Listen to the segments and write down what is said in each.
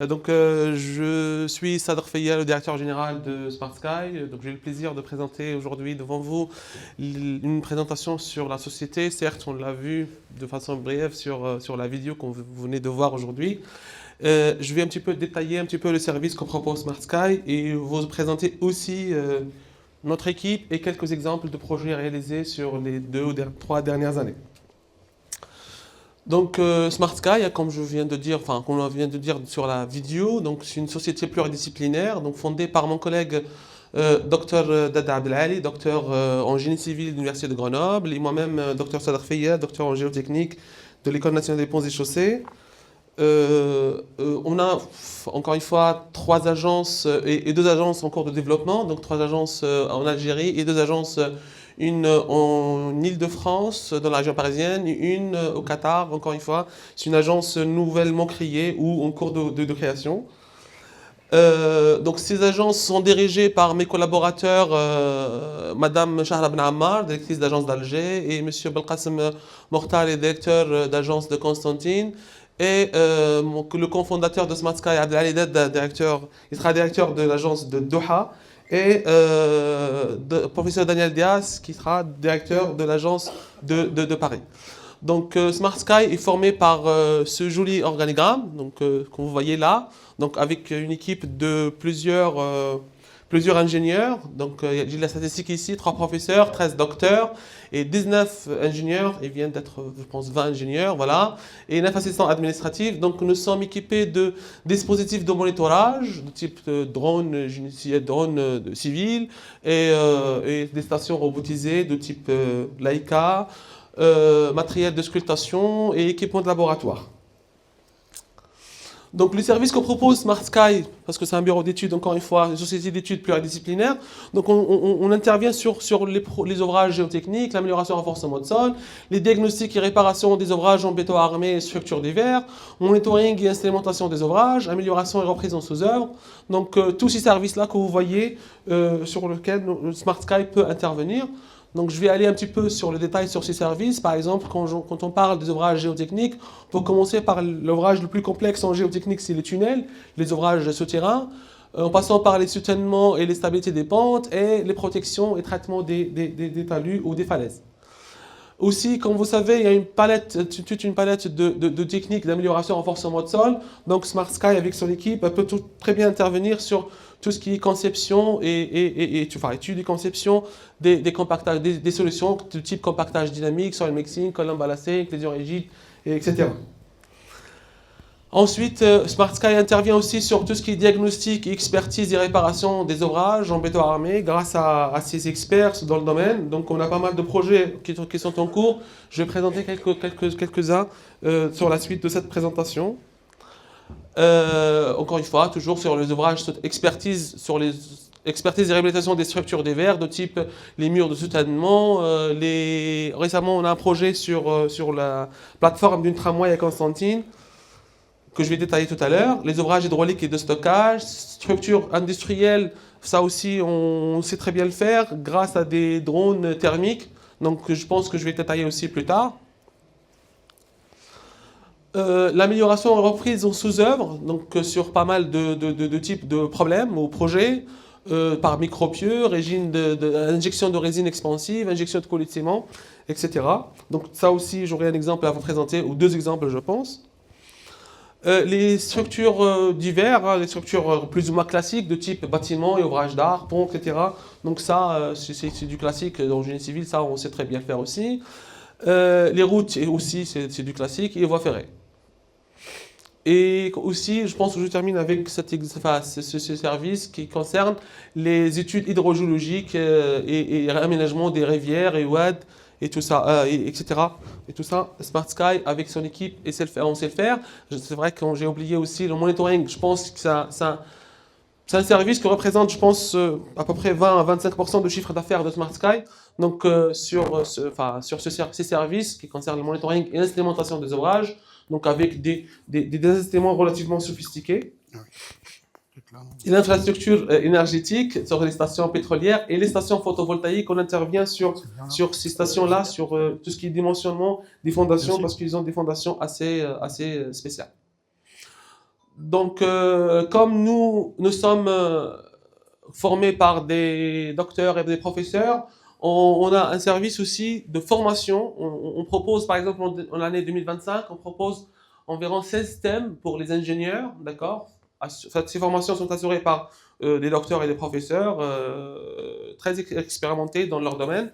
Je suis Sadr Feya, le directeur général de Smart Sky. Donc, j'ai le plaisir de présenter aujourd'hui devant vous une présentation sur la société. Certes, on l'a vu de façon brève sur la vidéo qu'on vous venez de voir aujourd'hui. Je vais un petit peu détailler un petit peu le service qu'on propose Smart Sky et vous présenter aussi notre équipe et quelques exemples de projets réalisés sur les 2 ou 3 dernières années. Donc, Smart Sky, comme je viens de dire, enfin, comme on vient de dire sur la vidéo, donc c'est une société pluridisciplinaire, donc fondée par mon collègue Dr Dada Abdelali, docteur en génie civil de l'Université de Grenoble, et moi-même, Dr Sadr Feya, docteur en géotechnique de l'École nationale des ponts et chaussées. On a encore une fois 3 agences et 2 agences en cours de développement, donc 3 agences en Algérie et 2 agences, une en Île-de-France, dans la région parisienne, une au Qatar, encore une fois. C'est une agence nouvellement créée ou en cours de création. Donc ces agences sont dirigées par mes collaborateurs, Madame Shahra Ben Ammar, directrice d'agence d'Alger, et Monsieur Belkacem Mortal, directeur d'agence de Constantine, et le cofondateur de Smart Sky, Abdelali Ded, il sera directeur de l'agence de Doha, et professeur Daniel Diaz, qui sera directeur de l'agence de Paris. Donc Smart Sky est formé par ce joli organigramme que vous voyez là, donc avec une équipe de plusieurs ingénieurs. Donc j'ai la statistique ici, 3 professeurs, 13 docteurs et 19 ingénieurs. Il vient d'être, je pense, 20 ingénieurs, voilà, et 9 assistants administratifs. Donc nous sommes équipés de dispositifs de monitorage de type drone, drone civil et des stations robotisées de type Leica. Matériel de scrutation et équipement de laboratoire. Donc le service qu'on propose Smart Sky, parce que c'est un bureau d'études, encore une fois, une société d'études pluridisciplinaire, donc on intervient sur les ouvrages géotechniques, l'amélioration et renforcement de sol, les diagnostics et réparations des ouvrages en béton armé et structures divers, monitoring et instrumentation des ouvrages, amélioration et reprise en sous-œuvre. Donc tous ces services-là que vous voyez sur lesquels le Smart Sky peut intervenir. Donc je vais aller un petit peu sur le détail sur ces services. Par exemple, quand on parle des ouvrages géotechniques, on peut commencer par l'ouvrage le plus complexe en géotechnique, c'est les tunnels, les ouvrages souterrains, en passant par les soutènements et les stabilités des pentes et les protections et traitements des talus ou des falaises. Aussi, comme vous savez, il y a toute une palette de techniques d'amélioration et renforcement de sol. Donc Smart Sky, avec son équipe, peut très bien intervenir sur tout ce qui est conception et étude et conception des solutions de type compactage dynamique, soil mixing, column balancing, clésion rigide, etc. Ensuite, Smart Sky intervient aussi sur tout ce qui est diagnostic, expertise et réparation des ouvrages en béton armé grâce à ses experts dans le domaine. Donc on a pas mal de projets qui sont en cours. Je vais présenter quelques-uns sur la suite de cette présentation. Encore une fois, toujours sur les ouvrages expertise et réhabilitation des structures des verres de type les murs de soutènement. Récemment, on a un projet sur la plateforme d'une tramway à Constantine que je vais détailler tout à l'heure. Les ouvrages hydrauliques et de stockage, structures industrielles, ça aussi on sait très bien le faire grâce à des drones thermiques. Donc je pense que je vais détailler aussi plus tard. L'amélioration et reprise en sous-œuvre, donc sur pas mal de types de problèmes ou projets, par micropieux, injection de résine expansive, injection de colis de ciment, etc. Donc ça aussi, j'aurai un exemple à vous présenter, ou 2 exemples, je pense. Les structures divers, les structures plus ou moins classiques de type bâtiment et ouvrage d'art, pont, etc. Donc ça, c'est du classique dans le génie civil, ça on sait très bien le faire aussi. Les routes aussi, c'est du classique, et les voies ferrées. Et aussi, je pense que je termine avec ce service qui concerne les études hydrogéologiques et aménagement des rivières et oued et tout ça, etc. Et tout ça, Smart Sky avec son équipe et on sait le faire. C'est vrai que j'ai oublié aussi le monitoring. Je pense que c'est un service qui représente, je pense, à peu près 20 à 25% de chiffre d'affaires de Smart Sky. Donc sur ces services qui concernent le monitoring et l'instrumentation des ouvrages, donc avec des instruments relativement sophistiqués. Et l'infrastructure énergétique sur les stations pétrolières et les stations photovoltaïques, on intervient sur ces stations-là, sur tout ce qui est dimensionnement des fondations, parce qu'ils ont des fondations assez spéciales. Donc, comme nous sommes formés par des docteurs et des professeurs, on a un service aussi de formation. On propose, par exemple, en l'année 2025, on propose environ 16 thèmes pour les ingénieurs, d'accord? Ces formations sont assurées par des docteurs et des professeurs très expérimentés dans leur domaine.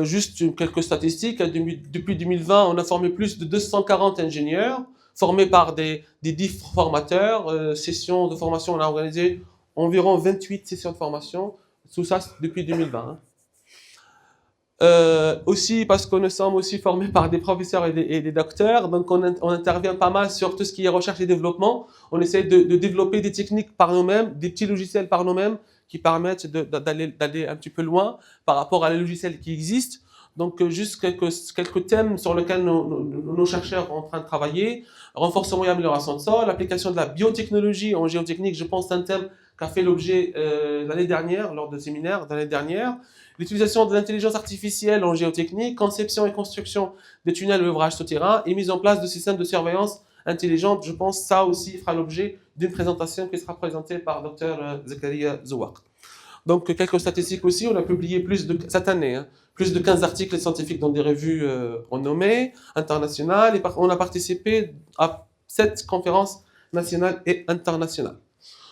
Juste quelques statistiques. Depuis 2020, on a formé plus de 240 ingénieurs, formés par des 10 formateurs. Sessions de formation, on a organisé environ 28 sessions de formation. Tout ça depuis 2020. Hein. Aussi parce que nous sommes aussi formés par des professeurs et des docteurs, donc on intervient pas mal sur tout ce qui est recherche et développement. On essaie de développer des techniques par nous-mêmes, des petits logiciels par nous-mêmes qui permettent d'aller un petit peu loin par rapport à les logiciels qui existent. Donc juste quelques thèmes sur lesquels nos chercheurs sont en train de travailler. Renforcement et amélioration de sol, l'application de la biotechnologie en géotechnique, je pense que c'est un thème qui a fait l'objet l'année dernière, lors de séminaires l'année dernière. L'utilisation de l'intelligence artificielle en géotechnique, conception et construction de tunnels et ouvrages souterrains et mise en place de systèmes de surveillance intelligente. Je pense que ça aussi fera l'objet d'une présentation qui sera présentée par Dr Zakaria Zouak. Donc, quelques statistiques aussi. On a publié cette année, plus de 15 articles scientifiques dans des revues renommées, internationales, et on a participé à 7 conférences nationales et internationales.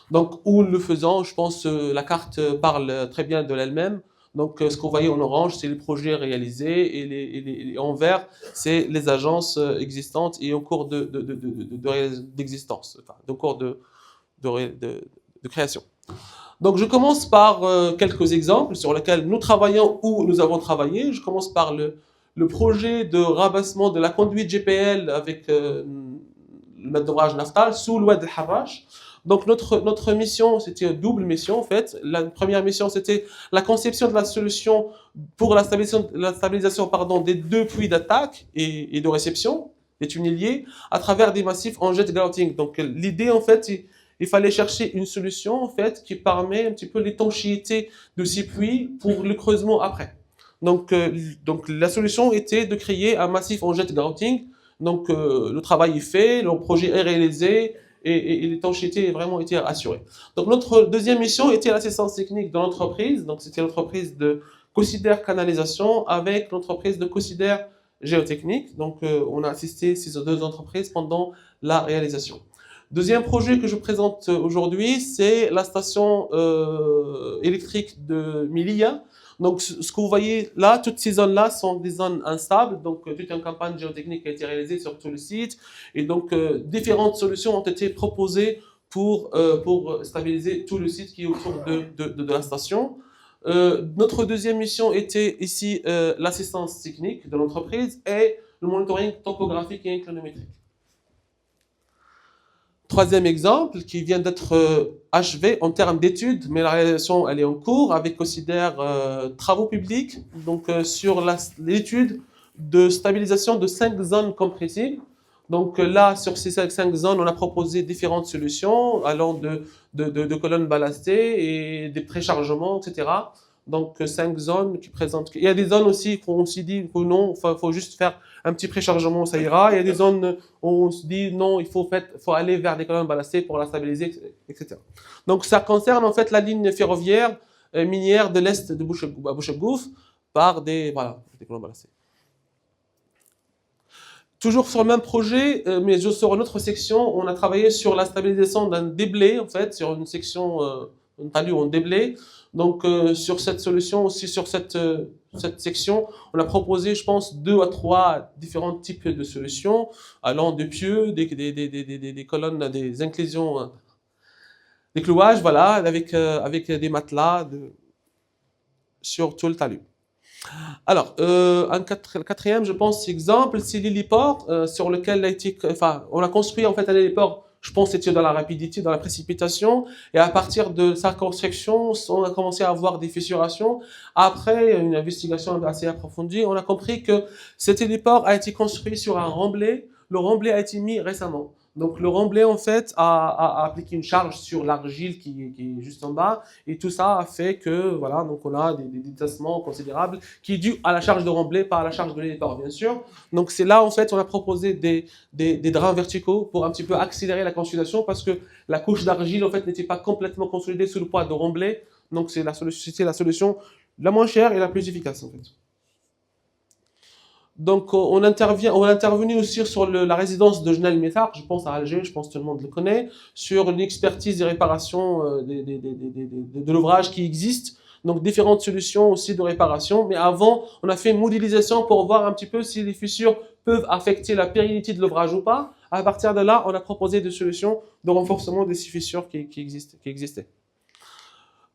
Donc, où le faisant, je pense la carte parle très bien de elle-même. Donc, ce que vous voyez en orange, c'est les projets réalisés, et en vert, c'est les agences existantes et en cours d'existence, enfin, en cours de création. Donc, je commence par quelques exemples sur lesquels nous travaillons ou nous avons travaillé. Je commence par le projet de rabassement de la conduite GPL avec le maître d'ouvrage Naftal sous l'Oued el-Harrach. Donc notre mission, c'était une double mission en fait. La première mission, c'était la conception de la solution pour la stabilisation des deux puits d'attaque et de réception des tunneliers à travers des massifs en jet grouting. Donc l'idée en fait, il fallait chercher une solution en fait qui permet un petit peu l'étanchéité de ces puits pour le creusement après. Donc la solution était de créer un massif en jet grouting. Donc le travail est fait, le projet est réalisé et l'étanchéité a vraiment été assurée. Donc notre deuxième mission était l'assistance technique de l'entreprise. Donc c'était l'entreprise de Consider Canalisation avec l'entreprise de Consider Géotechnique. Donc on a assisté ces deux entreprises pendant la réalisation. Deuxième projet que je présente aujourd'hui, c'est la station électrique de Milia. Donc, ce que vous voyez là, toutes ces zones-là sont des zones instables. Donc, toute une campagne géotechnique a été réalisée sur tout le site. Et donc, différentes solutions ont été proposées pour stabiliser tout le site qui est autour de la station. Notre deuxième mission était ici l'assistance technique de l'entreprise et le monitoring topographique et inclinométrique. Troisième exemple qui vient d'être achevé en termes d'études, mais la réalisation elle est en cours avec Consider travaux publics, donc sur l'étude de stabilisation de 5 zones compressibles. Donc là, sur ces 5 zones, on a proposé différentes solutions allant de colonnes ballastées et des préchargements, etc. Donc 5 zones qui présentent... Il y a des zones aussi où on s'est dit que non, il faut juste faire un petit préchargement, ça ira. Il y a des zones où on se dit non, il faut aller vers des colonnes ballastées pour la stabiliser, etc. Donc ça concerne en fait la ligne ferroviaire minière de l'est de Bouchegouf par des colonnes ballastées. Toujours sur le même projet, mais sur une autre section, on a travaillé sur la stabilisation d'un déblai, en fait, sur une section, un talus en déblai. Donc, sur cette solution, aussi sur cette section, on a proposé, je pense, 2 à 3 différents types de solutions, allant de pieux, des colonnes, des inclusions, des clouages, voilà, avec des matelas sur tout le talus. Alors, un quatrième, je pense, exemple, c'est l'héliport sur lequel on a construit en fait un héliport. Je pense que c'était dans la rapidité, dans la précipitation, et à partir de sa construction, on a commencé à avoir des fissurations. Après une investigation assez approfondie, on a compris que cet héliport a été construit sur un remblai. Le remblai a été mis récemment. Donc le remblai en fait a appliqué une charge sur l'argile qui est juste en bas et tout ça a fait que voilà donc on a des détassements considérables qui est dû à la charge de remblai, pas à la charge de l'éditeur bien sûr. Donc c'est là en fait on a proposé des drains verticaux pour un petit peu accélérer la consolidation parce que la couche d'argile en fait n'était pas complètement consolidée sous le poids de remblai. Donc c'était la solution la moins chère et la plus efficace en fait. Donc, on a intervenu aussi sur la résidence de Genel Méthard, je pense à Alger, je pense que tout le monde le connaît, sur une expertise des réparations de l'ouvrage qui existe. Donc, différentes solutions aussi de réparation. Mais avant, on a fait une modélisation pour voir un petit peu si les fissures peuvent affecter la pérennité de l'ouvrage ou pas. À partir de là, on a proposé des solutions de renforcement de ces fissures qui existaient.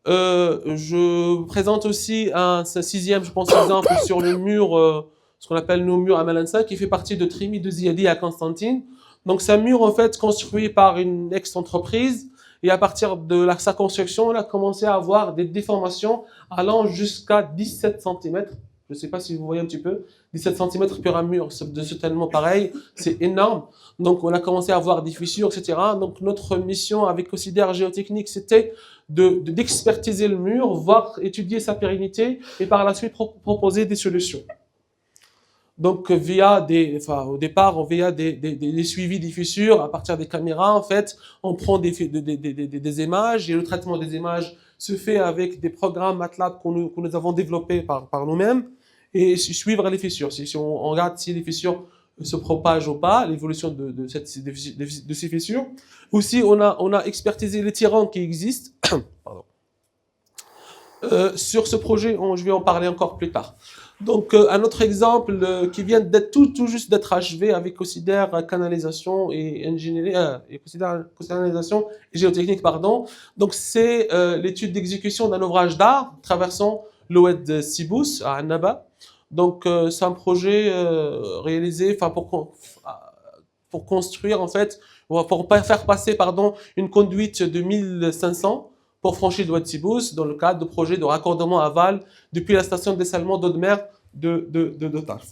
Je présente aussi un sixième, je pense, exemple sur le mur, ce qu'on appelle nos murs à Malansa, qui fait partie de Trimi de Ziadi à Constantine. Donc c'est un mur en fait construit par une ex-entreprise et à partir de sa construction, on a commencé à avoir des déformations allant jusqu'à 17 cm. Je ne sais pas si vous voyez un petit peu, 17 cm sur un mur de certainement pareil, c'est énorme. Donc on a commencé à avoir des fissures, etc. Donc notre mission avec Occidère Géotechnique, c'était d'expertiser le mur, voir, étudier sa pérennité et par la suite proposer des solutions. Donc, au départ, via des suivis des fissures, à partir des caméras, en fait, on prend des images et le traitement des images se fait avec des programmes MATLAB que nous avons développés par nous-mêmes et suivre les fissures. Si on regarde si les fissures se propagent ou pas, l'évolution de ces fissures. Aussi, on a expertisé les tirants qui existent. Pardon. Sur ce projet, je vais en parler encore plus tard. Donc, un autre exemple qui vient d'être tout juste d'être achevé avec Occidère Canalisation et Ingénierie, Canalisation et Géotechnique, pardon. Donc, c'est l'étude d'exécution d'un ouvrage d'art traversant l'Oued Sibous à Annaba. Donc, c'est un projet réalisé, pour construire en fait, pour faire passer, pardon, une conduite de 1500 pour franchir le Oued Sibous dans le cadre de projet de raccordement aval depuis la station de dessalement d'eau de mer de Tarf.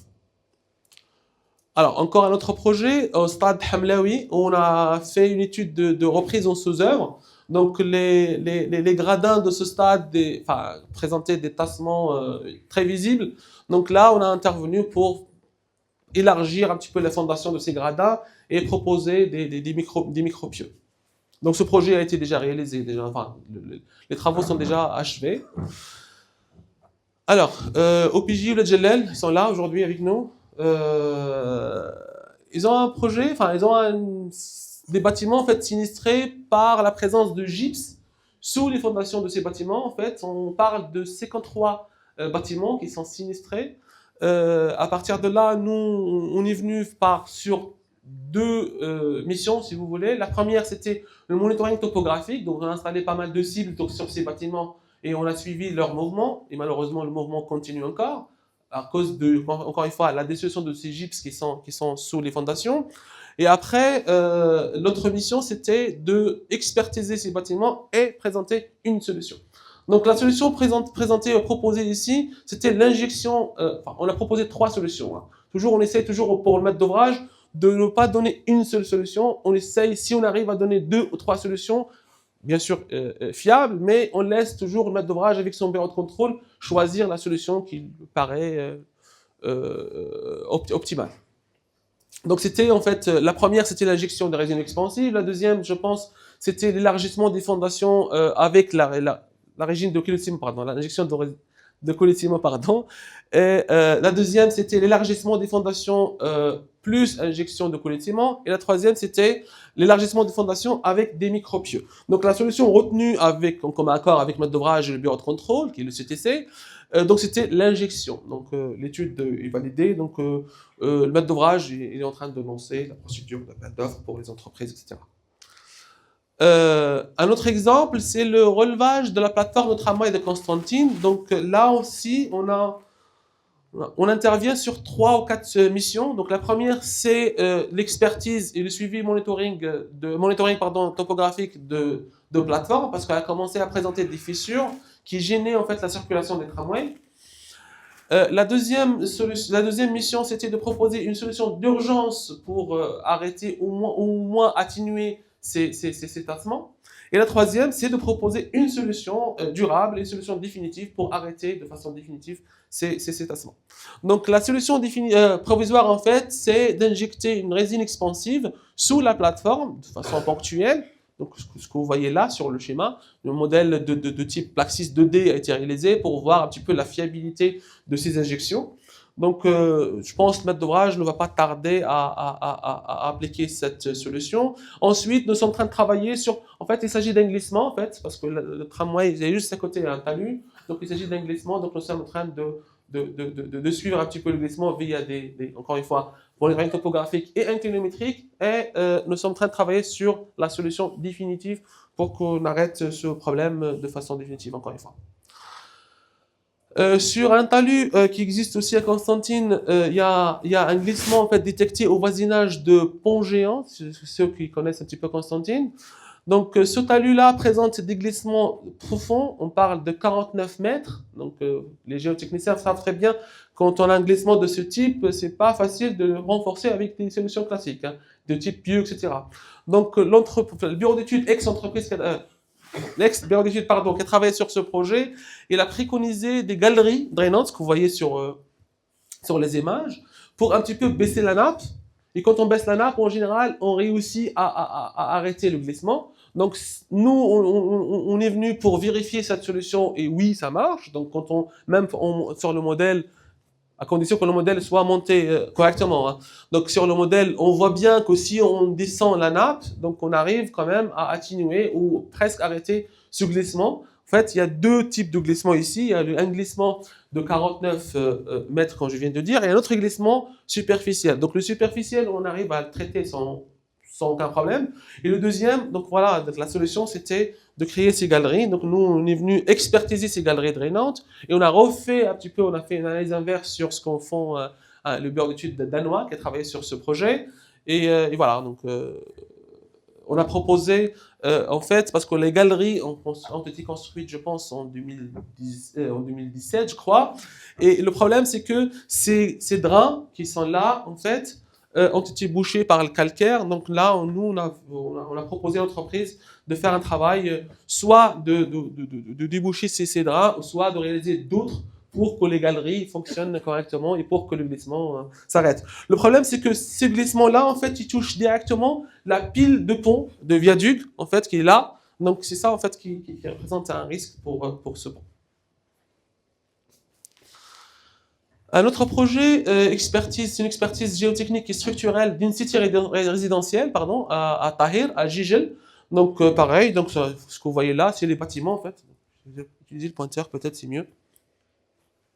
Alors, encore un autre projet, au stade Hamlaoui, où on a fait une étude de reprise en sous-œuvre. Donc, les gradins de ce stade présentaient des tassements très visibles. Donc là, on a intervenu pour élargir un petit peu la fondation de ces gradins et proposer des micropieux. Donc ce projet a été déjà réalisé, les travaux sont déjà achevés. Alors, OPJ ou le Djellel sont là aujourd'hui avec nous. Ils ont un projet, des bâtiments en fait sinistrés par la présence de gypse sous les fondations de ces bâtiments. En fait, on parle de 53 bâtiments qui sont sinistrés. À partir de là, nous, on est venu sur deux missions, si vous voulez. La première, c'était le monitoring topographique. Donc, on a installé pas mal de cibles sur ces bâtiments et on a suivi leur mouvement. Et malheureusement, le mouvement continue encore à cause de, encore une fois, la destruction de ces gypses qui sont sous les fondations. Et après, l'autre mission, c'était de expertiser ces bâtiments et présenter une solution. Donc la solution proposée ici, c'était l'injection, on a proposé 3 solutions. Hein. On essaie toujours pour le maître d'ouvrage de ne pas donner une seule solution. On essaye, si on arrive à donner 2 ou 3 solutions, bien sûr fiables, mais on laisse toujours le maître d'ouvrage avec son bureau de contrôle choisir la solution qui lui paraît optimale. Donc c'était en fait, la première c'était l'injection de résine expansive, la deuxième je pense c'était l'élargissement des fondations avec la régine de colitimo, pardon, l'injection de colitimo, pardon. Et la deuxième, c'était l'élargissement des fondations plus injection de colitimo. Et la troisième, c'était l'élargissement des fondations avec des micropieux. Donc la solution retenue comme accord avec maître d'ouvrage et le bureau de contrôle, qui est le CTC, donc c'était l'injection. Donc l'étude est validée. Donc le maître d'ouvrage il est en train de lancer la procédure d'appel d'offres pour les entreprises, etc. Un autre exemple, c'est le relevage de la plateforme de tramway de Constantine. Donc là aussi, on intervient sur 3 ou 4 missions. Donc la première, c'est l'expertise et le suivi monitoring topographique de plateforme, parce qu'elle a commencé à présenter des fissures qui gênaient en fait la circulation des tramways. La deuxième mission, c'était de proposer une solution d'urgence pour arrêter au moins atténuer ces tassements. Et la troisième, c'est de proposer une solution durable, une solution définitive pour arrêter de façon définitive ces tassements. Donc la solution provisoire, en fait, c'est d'injecter une résine expansive sous la plateforme de façon ponctuelle. Donc ce que vous voyez là sur le schéma, le modèle de type Plaxis 2D a été réalisé pour voir un petit peu la fiabilité de ces injections. Donc, je pense que le maître d'ouvrage ne va pas tarder à appliquer cette solution. Ensuite, nous sommes en train de travailler sur... En fait, il s'agit d'un glissement, en fait, parce que le tramway, il est juste à côté un talus. Donc, il s'agit d'un glissement. Donc, nous sommes en train de suivre un petit peu le glissement via encore une fois, monitoring topographique et inclinométrique. Et nous sommes en train de travailler sur la solution définitive pour qu'on arrête ce problème de façon définitive, encore une fois. Sur un talus qui existe aussi à Constantine, il y a un glissement en fait détecté au voisinage de ponts géants, ceux qui connaissent un petit peu Constantine. Donc ce talus-là présente des glissements profonds, on parle de 49 mètres. Donc les géotechniciens savent très bien quand on a un glissement de ce type, c'est pas facile de le renforcer avec des solutions classiques, hein, de type pieux, etc. Donc le bureau d'études ex-entreprise l'ex-bureau d'études, pardon, qui a travaillé sur ce projet, il a préconisé des galeries drainantes, ce que vous voyez sur les images, pour un petit peu baisser la nappe. Et quand on baisse la nappe, en général, on réussit à arrêter le glissement. Donc, nous, on est venu pour vérifier cette solution, et oui, ça marche. Donc, sur le modèle, à condition que le modèle soit monté correctement, hein. Donc sur le modèle, on voit bien que si on descend la nappe, donc on arrive quand même à atténuer ou presque arrêter ce glissement. En fait, il y a deux types de glissement ici. Il y a un glissement de 49 mètres, comme je viens de dire, et un autre glissement superficiel. Donc le superficiel, on arrive à le traiter sans aucun problème. Et le deuxième, donc voilà, donc la solution, c'était de créer ces galeries. Donc nous, on est venu expertiser ces galeries drainantes et on a refait un petit peu, on a fait une analyse inverse sur ce qu'on font le bureau d'études danois qui a travaillé sur ce projet. Et voilà, donc on a proposé, en fait, parce que les galeries ont été construites, je pense, en 2017, je crois. Et le problème, c'est que ces drains qui sont là, en fait, ont été bouchés par le calcaire. Donc là, nous, on a proposé à l'entreprise de faire un travail, soit de déboucher ces draps, soit de réaliser d'autres pour que les galeries fonctionnent correctement et pour que le glissement s'arrête. Le problème, c'est que ce glissement-là, en fait, il touche directement la pile de pont, de viaduc, en fait, qui est là. Donc c'est ça, en fait, qui représente un risque pour ce pont. Un autre projet, c'est une expertise géotechnique et structurelle d'une cité résidentielle, à Tahir, à Jijel. Donc pareil, donc ce que vous voyez là, c'est les bâtiments en fait. Je vais utiliser le pointeur, peut-être c'est mieux.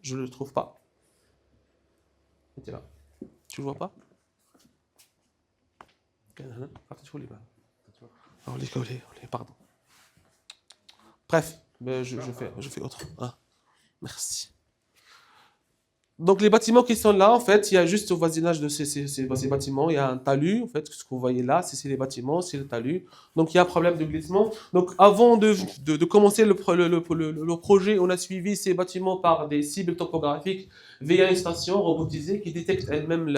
Je ne le trouve pas. C'était là. Tu le vois pas? Pardon. Bref, je fais autre. Ah, merci. Donc les bâtiments qui sont là, en fait, il y a juste au voisinage de ces bâtiments, il y a un talus, en fait, ce que vous voyez là, c'est les bâtiments, c'est le talus. Donc il y a un problème de glissement. Donc avant de commencer le projet, on a suivi ces bâtiments par des cibles topographiques via une station robotisée qui détecte elle-même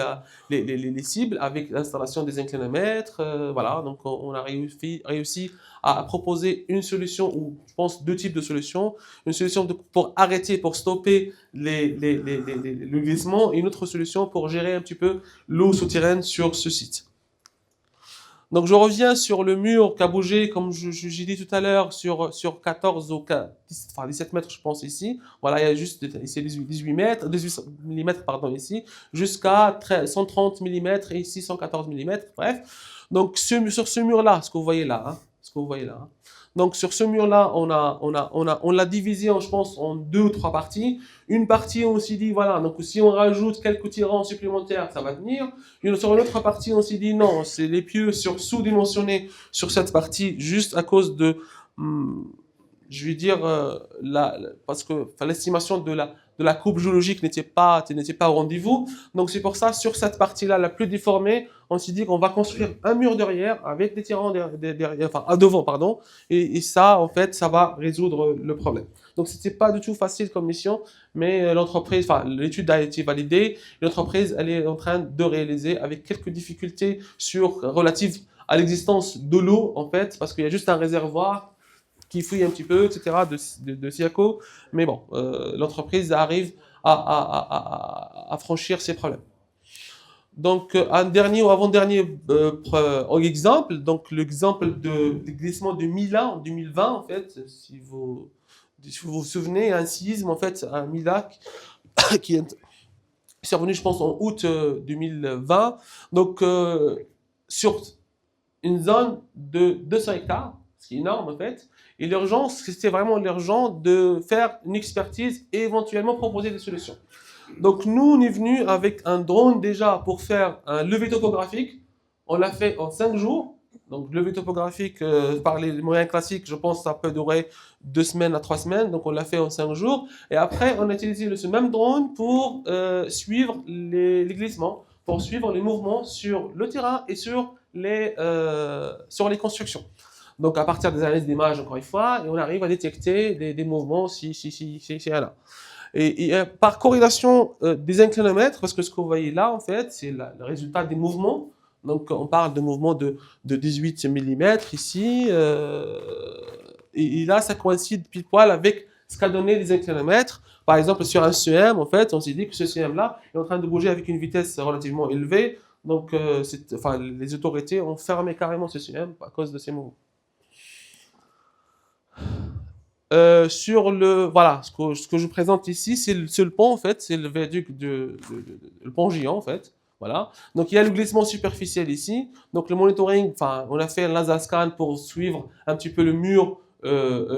les cibles avec l'installation des inclinomètres. Voilà, donc on a réussi à proposer une solution, ou je pense deux types de solutions. Une solution pour arrêter, pour stopper le glissement, et une autre solution pour gérer un petit peu l'eau souterraine sur ce site. Donc je reviens sur le mur qui a bougé, comme j'ai dit tout à l'heure, sur 14 ou 17 mètres, je pense, ici. Voilà, il y a juste ici 18 mm, pardon, ici, jusqu'à 130 mm, et ici 114 mm, bref. Donc sur ce mur-là, ce que vous voyez là, Donc sur ce mur-là, on l'a divisé, je pense, en 2 ou 3 parties. Une partie, on s'est dit, voilà, donc si on rajoute quelques tirants supplémentaires, ça va tenir. Sur l'autre partie, on s'est dit, non, c'est les pieux sous-dimensionnés sur cette partie, juste à cause de, je vais dire, parce que l'estimation de de la courbe géologique n'était pas au rendez-vous. Donc c'est pour ça, sur cette partie-là, la plus déformée, on s'est dit qu'on va construire un mur derrière avec des tirants derrière, enfin devant, pardon. Et ça, en fait, ça va résoudre le problème. Donc c'était pas du tout facile comme mission, mais l'entreprise, enfin l'étude a été validée. L'entreprise, elle est en train de réaliser avec quelques difficultés relatives à l'existence de l'eau, en fait, parce qu'il y a juste un réservoir qui fouille un petit peu, etc., de Siaco. Mais bon, l'entreprise arrive à franchir ces problèmes. Donc, un dernier ou avant-dernier exemple, donc l'exemple de glissement de Mila en 2020, en fait, si vous vous souvenez, un séisme, en fait, à Mila, qui est survenu, je pense, en août 2020. Donc, sur une zone de 200 hectares, ce qui est énorme, en fait. Et l'urgence, c'était vraiment l'urgent de faire une expertise et éventuellement proposer des solutions. Donc nous, on est venu avec un drone déjà pour faire un levé topographique. On l'a fait en 5 jours. Donc levé topographique, par les moyens classiques, je pense que ça peut durer 2 semaines à 3 semaines. Donc on l'a fait en 5 jours. Et après, on a utilisé ce même drone pour suivre les glissements, pour suivre les mouvements sur le terrain et sur les constructions. Donc à partir des analyses d'images, encore une fois, et on arrive à détecter des mouvements si et là. Et par corrélation des inclinomètres, parce que ce que vous voyez là, en fait, c'est le résultat des mouvements. Donc on parle de mouvements de 18 mm ici, et là ça coïncide pile poil avec ce qu'a donné les inclinomètres. Par exemple, sur un CM, en fait, on s'est dit que ce CM-là est en train de bouger avec une vitesse relativement élevée. Donc, les autorités ont fermé carrément ce CM à cause de ces mouvements. Sur voilà, ce que je présente ici, c'est le pont, en fait, c'est le viaduc le pont géant, en fait. Voilà. Donc, il y a le glissement superficiel ici. Donc, le monitoring, enfin, on a fait un laser scan pour suivre un petit peu le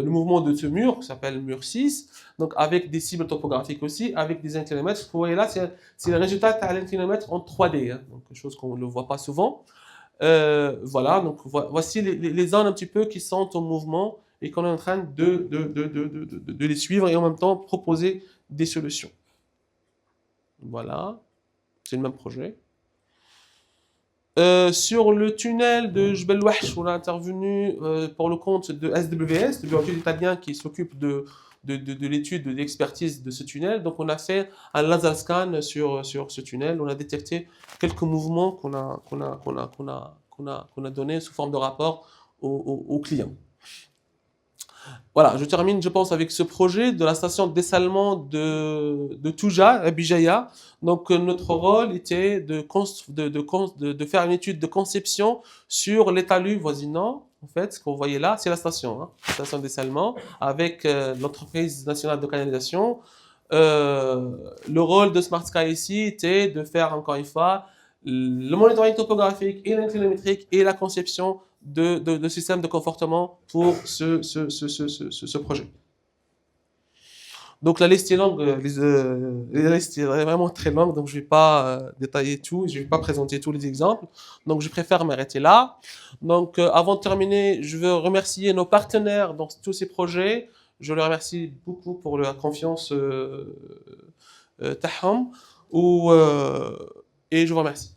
mouvement de ce mur, qui s'appelle mur 6. Donc, avec des cibles topographiques aussi, avec des inclinomètres. Ce que vous voyez là, c'est le résultat à l'inclinomètre en 3D, hein, donc quelque chose qu'on ne voit pas souvent. Voilà, donc voici les zones un petit peu qui sont en mouvement et qu'on est en train de les suivre et en même temps proposer des solutions. Voilà, c'est le même projet. Sur le tunnel de Jbel Wahsh, on a intervenu pour le compte de SWS, le bureau d'études italien qui s'occupe de l'étude, de l'expertise de ce tunnel. Donc on a fait un laser scan sur ce tunnel. On a détecté quelques mouvements qu'on a donnés sous forme de rapport aux clients. Voilà, je termine, je pense, avec ce projet de la station de dessalement de Touja, à Bijaya. Donc, notre rôle était de faire une étude de conception sur les talus voisinants. En fait, ce que vous voyez là, c'est la station, hein, la station de dessalement, avec l'entreprise nationale de canalisation. Le rôle de Smart Sky ici était de faire, encore une fois, le monitoring topographique et l'inclinométrique et la conception de systèmes de confortement pour ce projet. Donc la liste est longue, la liste est vraiment très longue, donc je ne vais pas détailler tout, je ne vais pas présenter tous les exemples, donc je préfère m'arrêter là. Donc avant de terminer, je veux remercier nos partenaires dans tous ces projets. Je les remercie beaucoup pour la confiance taham, et je vous remercie.